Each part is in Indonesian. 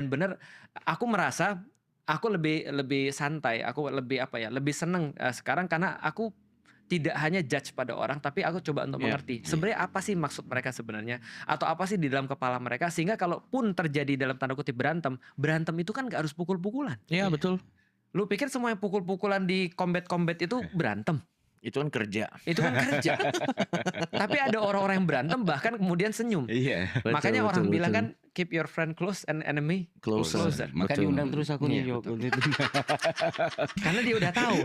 bener, aku merasa aku lebih lebih santai, aku lebih apa ya, lebih seneng, sekarang karena aku tidak hanya judge pada orang, tapi aku coba untuk Iya, mengerti, Iya. sebenarnya apa sih maksud mereka sebenarnya, atau apa sih di dalam kepala mereka, sehingga kalaupun terjadi dalam tanda kutip berantem, berantem itu kan nggak harus pukul-pukulan. iya Iya. betul. Lu pikir semua yang pukul-pukulan di combat-combat itu berantem? Itu kan kerja. Itu kan kerja. Tapi ada orang-orang yang berantem bahkan kemudian senyum. Iya. Betul, Makanya orang betul, bilang betul. kan keep your friend close and enemy Closer. closer. Maka Betul. diundang terus aku nih Iya, jawab. Karena dia udah tahu.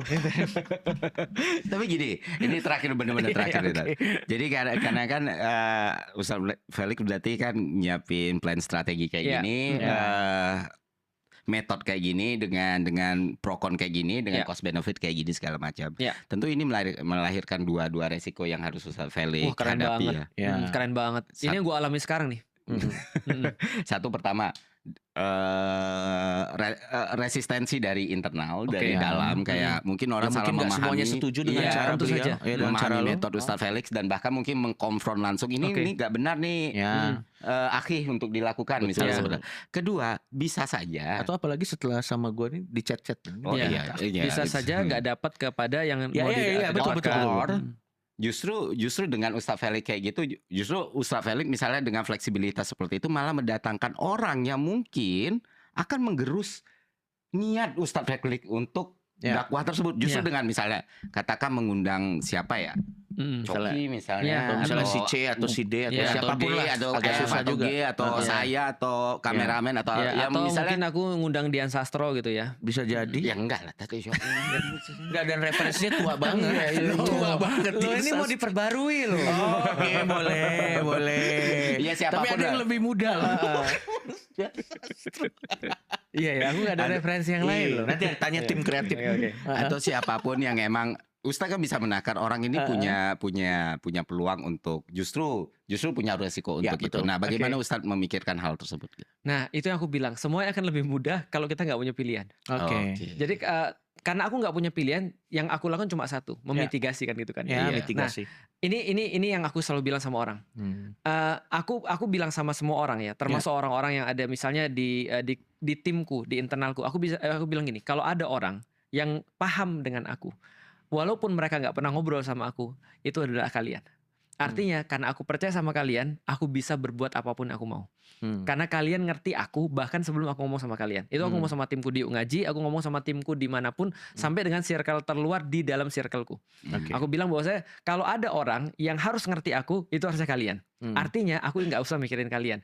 Tapi gini, ini terakhir benar-benar Iya, terakhir. oke. Jadi karena kan Ustaz Felix berarti kan nyiapin plan strategi kayak Iya, gini, metode kayak gini dengan pro con kayak gini, dengan Iya. cost benefit kayak gini segala macam. Iya. Tentu ini melahirkan dua resiko yang harus Ustaz Felix Wah, keren hadapi banget. ya. Ya. Keren banget. Ini yang gue alami sekarang nih. Satu pertama resistensi dari internal, Oke, dari ya. dalam, kayak mungkin orang Ya, salah mungkin nggak memahami. semuanya setuju dengan Iya, cara tentu beliau, saja. ya, dengan cara Memahami lo. metode Ustaz Felix dan bahkan mungkin mengkonfront langsung ini Oke. gak benar nih, Ya. Akhi untuk dilakukan misalnya Betul. sebenarnya. Kedua, bisa saja. Atau apalagi setelah sama gue nih di chat-chat. Oh, Iya. iya. Bisa saja nggak dapat kepada yang Ya, mau iya, betul, didapatkan. betul. Justru dengan Ustaz Felix kayak gitu, justru Ustaz Felix misalnya dengan fleksibilitas seperti itu malah mendatangkan orang yang mungkin akan menggerus niat Ustaz Felix untuk Ya. dakwah tersebut. Justru Ya. dengan misalnya katakan mengundang siapa ya, Iya, Coki misalnya, Atau misalnya atau si C atau si D atau Iya, siapapun lah, atau agak F susah atau juga. G atau Iya. saya atau kameramen atau Ya, yang atau misalnya mungkin aku ngundang Dian Sastro gitu ya. Bisa jadi. ya enggak lah tapi Enggak, dan referensinya tua banget. Tua banget. Lo ini mau diperbarui lo. Oke, boleh. Iya, siapapun Tapi ada yang lah. lebih muda lah. Iya ya, aku nggak ada referensi yang lain loh. Nanti tanya tim kreatif. Oke. atau siapapun yang emang Ustaz kan bisa menakar orang ini punya peluang untuk justru punya resiko Ya, untuk itu. betul. Nah, bagaimana Ustaz memikirkan hal tersebut? Nah, itu yang aku bilang, semuanya akan lebih mudah kalau kita nggak punya pilihan. Oke. Jadi karena aku nggak punya pilihan, yang aku lakukan cuma satu, memitigasi kan gitu kan. Ya, Iya. mitigasi. Ini yang aku selalu bilang sama orang. Aku bilang sama semua orang ya, termasuk orang-orang yang ada misalnya di timku, di internalku. Aku bilang gini, kalau ada orang yang paham dengan aku, walaupun mereka nggak pernah ngobrol sama aku, itu adalah kalian. Artinya karena aku percaya sama kalian, aku bisa berbuat apapun yang aku mau. Karena kalian ngerti aku bahkan sebelum aku ngomong sama kalian. Itu aku ngomong sama timku di Ngaji, aku ngomong sama timku dimanapun, sampai dengan circle terluar di dalam circleku. Oke. Aku bilang bahwa kalau ada orang yang harus ngerti aku, itu harusnya kalian. Artinya aku nggak usah mikirin kalian.